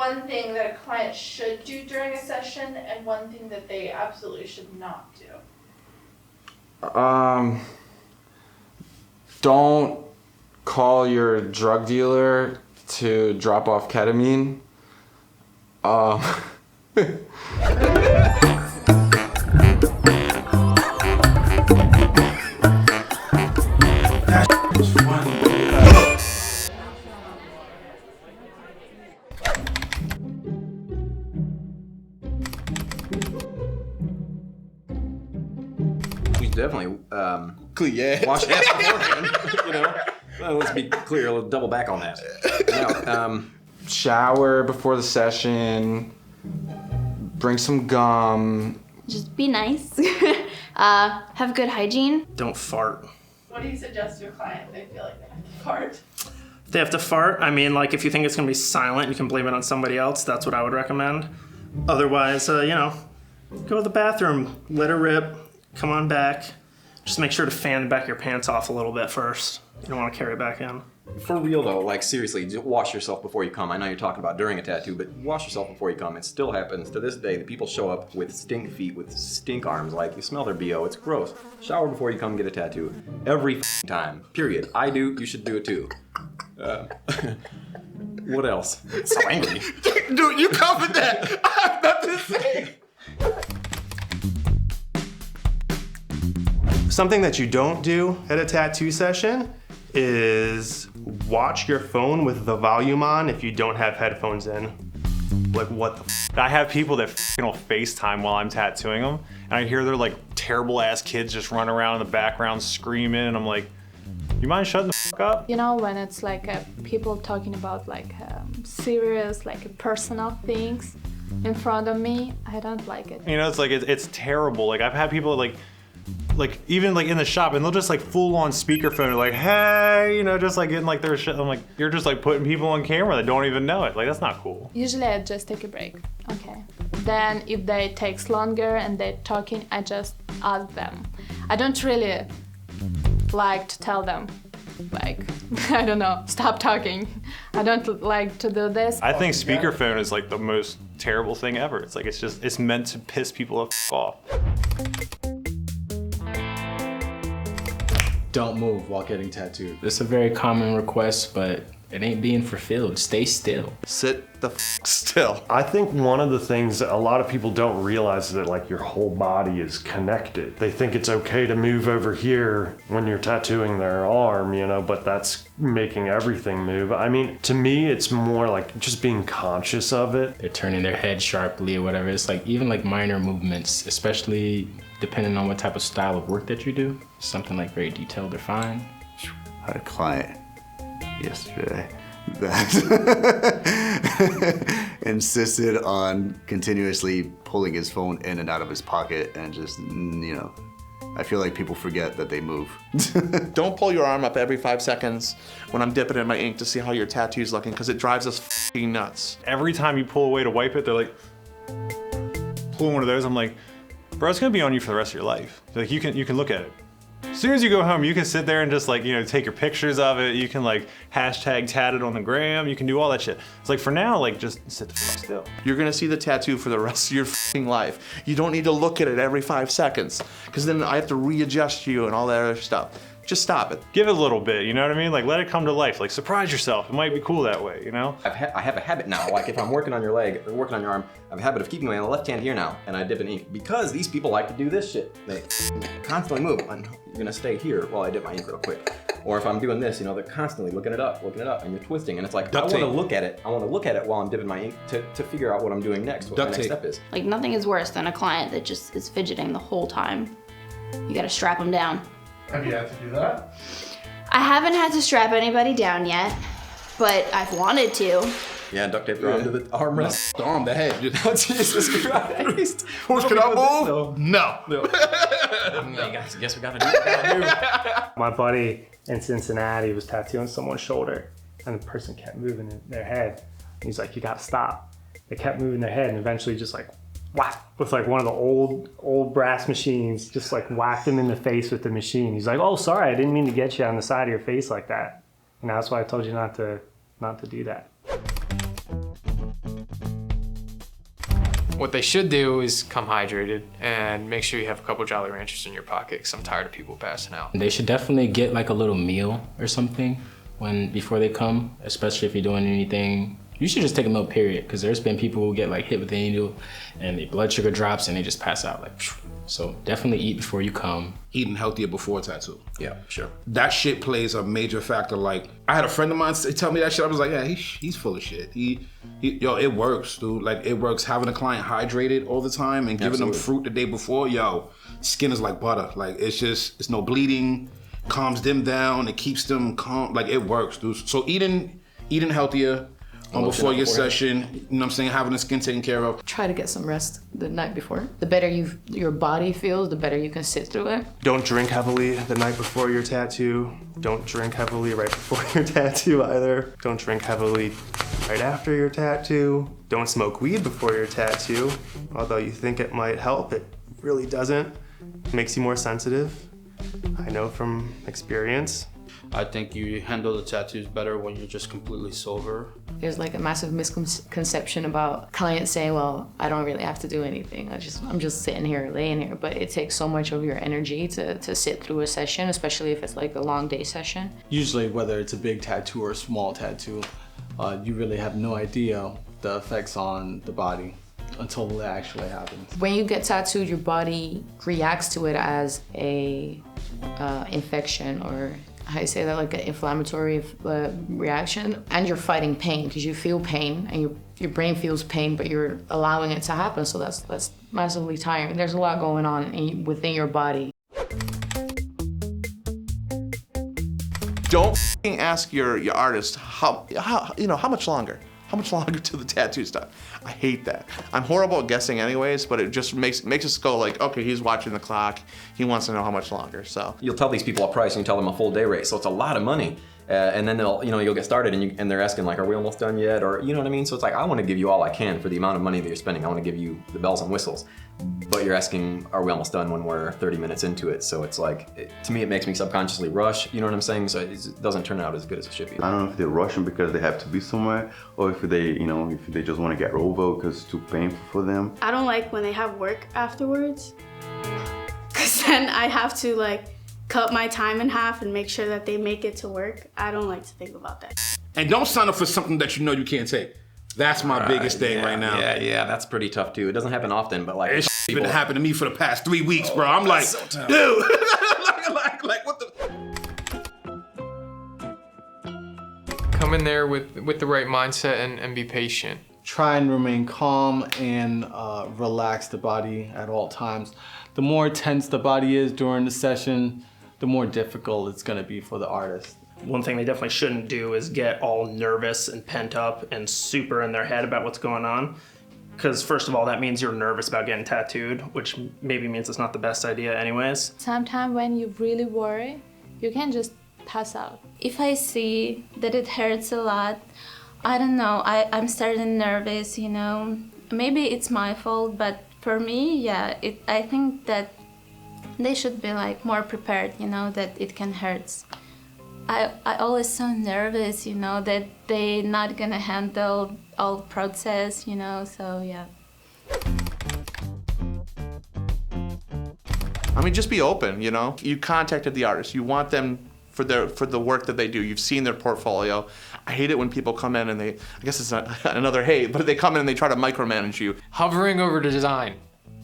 One thing that a client should do during a session and one thing that they absolutely should not do. Don't call your drug dealer to drop off ketamine. Definitely wash your ass beforehand, you know. Well, let's be clear, let's double back on that. No, Shower before the session. Bring some gum. Just be nice. Have good hygiene. Don't fart. What do you suggest to a client if they feel like they have to fart? If they have to fart, I mean, like if you think it's gonna be silent, you can blame it on somebody else. That's what I would recommend. Otherwise, you know, go to the bathroom, let her rip, come on back. Just make sure to fan the back of your pants off a little bit first. You don't want to carry it back in. for real though, like seriously, just wash yourself before you come. I know you're talking about during a tattoo, but wash yourself before you come. It still happens to this day that people show up with stink feet, with stink arms, like you smell their BO, it's gross. Shower before you come get a tattoo. Every time, period. I do, you should do it too. What else? So angry. Dude, you covered that. I have nothing to say. Something that you don't do at a tattoo session is watch your phone with the volume on if you don't have headphones in. Like, what the f? I have people that will FaceTime while I'm tattooing them, and I hear their like terrible ass kids just run around in the background screaming, and I'm like, you mind shutting the f up? You know, when it's like people talking about like serious, like personal things in front of me, I don't like it. You know, it's like, it's terrible. Like, I've had people like even like in the shop, and they'll just like full on speakerphone, like, hey, you know, just like getting like their shit. I'm like, you're just like putting people on camera that don't even know it. Like, that's not cool. Usually I just take a break. Okay. Then if they takes longer and they're talking, I just ask them. I don't really like to tell them, like, I don't know, stop talking. I don't like to do this. I think speakerphone is like the most terrible thing ever. It's like, it's meant to piss people the f off. Don't move while getting tattooed. It's a very common request, but it ain't being fulfilled. Stay still. Sit the f still. I think one of the things that a lot of people don't realize is that like your whole body is connected. They think it's okay to move over here when you're tattooing their arm, you know, but that's making everything move. I mean, to me, it's more like just being conscious of it. They're turning their head sharply or whatever. It's like even like minor movements, especially depending on what type of style of work that you do. Something like very detailed or fine. I had a client yesterday that insisted on continuously pulling his phone in and out of his pocket, and just, you know, I feel like people forget that they move. Don't pull your arm up every 5 seconds when I'm dipping in my ink to see how your tattoo's looking, because it drives us f***ing nuts. Every time you pull away to wipe it, they're like, pulling one of those. I'm like, bro, it's gonna be on you for the rest of your life. Like, you can look at it. As soon as you go home, you can sit there and just like, you know, take your pictures of it. You can like hashtag tat it on the gram. You can do all that shit. It's like, for now, like, just sit the fuck still. You're gonna see the tattoo for the rest of your f***ing life. You don't need to look at it every 5 seconds, because then I have to readjust you and all that other stuff. Just stop it. Give it a little bit, you know what I mean? Like, let it come to life. Like, surprise yourself. It might be cool that way, you know? I have a habit now, like if I'm working on your leg or working on your arm, I have a habit of keeping my left hand here now, and I dip in ink. Because these people like to do this shit. They constantly move. You're gonna stay here while I dip my ink real quick. Or if I'm doing this, you know, they're constantly looking it up, and you're twisting, and it's like, I wanna look at it. I wanna look at it while I'm dipping my ink to figure out what I'm doing next, what my next step is. Like, nothing is worse than a client that just is fidgeting the whole time. You gotta strap them down. Have you had to do that? I haven't had to strap anybody down yet, but I've wanted to. Yeah, duct tape their arm to the armrest. The arm, the head. Oh, Jesus Christ. Horse, can I move? No. I guess we gotta do what we gotta do. My buddy in Cincinnati was tattooing someone's shoulder, and the person kept moving their head. And he's like, you gotta stop. They kept moving their head, and eventually just like, whack, with like one of the old brass machines, just like whacked him in the face with the machine. He's like, oh, sorry, I didn't mean to get you on the side of your face like that. And that's why I told you not to do that. What they should do is come hydrated and make sure you have a couple Jolly Ranchers in your pocket, because I'm tired of people passing out. They should definitely get like a little meal or something before they come, especially if you're doing anything. You should just take a meal, period, because there's been people who get like hit with a needle and their blood sugar drops and they just pass out like. So definitely eat before you come. Eating healthier before a tattoo. Yeah, sure. That shit plays a major factor. Like, I had a friend of mine tell me that shit. I was like, yeah, he's full of shit. Yo, it works, dude. Like, it works. Having a client hydrated all the time and giving them fruit the day before, yo, skin is like butter. Like, it's no bleeding, calms them down, it keeps them calm. Like, it works, dude. So eating healthier before your session, you know what I'm saying, having the skin taken care of. Try to get some rest the night before. The better your body feels, the better you can sit through it. Don't drink heavily the night before your tattoo. Don't drink heavily right before your tattoo either. Don't drink heavily right after your tattoo. Don't smoke weed before your tattoo. Although you think it might help, it really doesn't. It makes you more sensitive. I know from experience. I think you handle the tattoos better when you're just completely sober. There's like a massive misconception about clients saying, well, I don't really have to do anything. I'm just sitting here, laying here. But it takes so much of your energy to sit through a session, especially if it's like a long day session. Usually, whether it's a big tattoo or a small tattoo, you really have no idea the effects on the body until it actually happens. When you get tattooed, your body reacts to it as a infection, or how you say that, like an inflammatory reaction, and you're fighting pain because you feel pain and your brain feels pain, but you're allowing it to happen. So that's massively tiring. There's a lot going on within your body. Don't ask your artist how much longer. How much longer till the tattoo's done? I hate that. I'm horrible at guessing anyways, but it just makes us go like, okay, he's watching the clock. He wants to know how much longer, so. You'll tell these people a price and you tell them a full day rate, so it's a lot of money. And then you'll get started and they're asking like, are we almost done yet? Or, you know what I mean? So it's like, I want to give you all I can for the amount of money that you're spending. I want to give you the bells and whistles. But you're asking, are we almost done when we're 30 minutes into it? So it's like, to me, it makes me subconsciously rush, you know what I'm saying? So it doesn't turn out as good as it should be. I don't know if they're rushing because they have to be somewhere, or if they just want to get over because it's too painful for them. I don't like when they have work afterwards, because then I have to like cut my time in half and make sure that they make it to work. I don't like to think about that. And don't sign up for something that you know you can't take. That's my biggest thing right now. Yeah, that's pretty tough too. It doesn't happen often, but like it's been happening to me for the past 3 weeks, bro. I'm like, so dude, like what the? Come in there with the right mindset and be patient. Try and remain calm and relax the body at all times. The more tense the body is during the session, the more difficult it's gonna be for the artist. One thing they definitely shouldn't do is get all nervous and pent up and super in their head about what's going on. Because first of all, that means you're nervous about getting tattooed, which maybe means it's not the best idea anyways. Sometimes when you really worry, you can just pass out. If I see that it hurts a lot, I don't know, I'm starting nervous, you know. Maybe it's my fault, but for me, yeah, I think that they should be like more prepared, you know, that it can hurt. I always so nervous, you know, that they're not gonna handle all the process, you know, so yeah. I mean, just be open, you know? You contacted the artist. You want them for the work that they do. You've seen their portfolio. I hate it when people come in and I guess it's not another hate, but they come in and they try to micromanage you. Hovering over the design,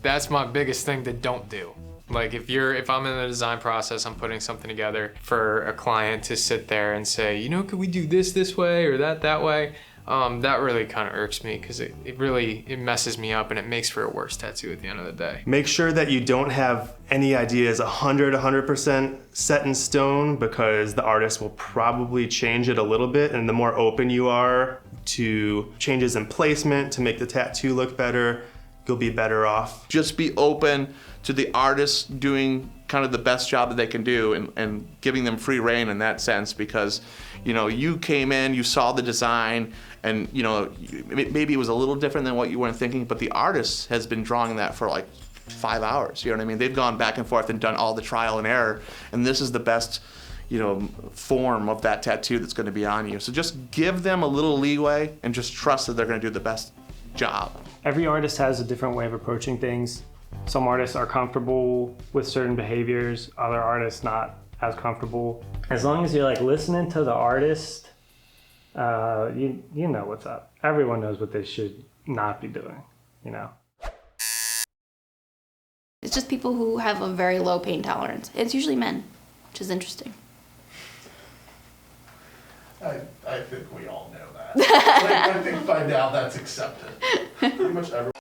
that's my biggest thing to don't do. Like if I'm in the design process, I'm putting something together for a client to sit there and say, you know, could we do this way or that way? That really kind of irks me because it messes me up and it makes for a worse tattoo at the end of the day. Make sure that you don't have any ideas 100% set in stone, because the artist will probably change it a little bit, and the more open you are to changes in placement to make the tattoo look better, you'll be better off. Just be open to the artist doing kind of the best job that they can do and giving them free reign in that sense, because you know, you came in, you saw the design, and you know, maybe it was a little different than what you weren't thinking, but the artist has been drawing that for like 5 hours, you know what I mean? They've gone back and forth and done all the trial and error, and this is the best, you know, form of that tattoo that's gonna be on you. So just give them a little leeway and just trust that they're gonna do the best job. Every artist has a different way of approaching things. Some artists are comfortable with certain behaviors, other artists not as comfortable. As long as you're like listening to the artist, you know what's up. Everyone knows what they should not be doing, you know. It's just people who have a very low pain tolerance. It's usually men, which is interesting. I think we all know that. I think by now that's accepted. Pretty much everyone.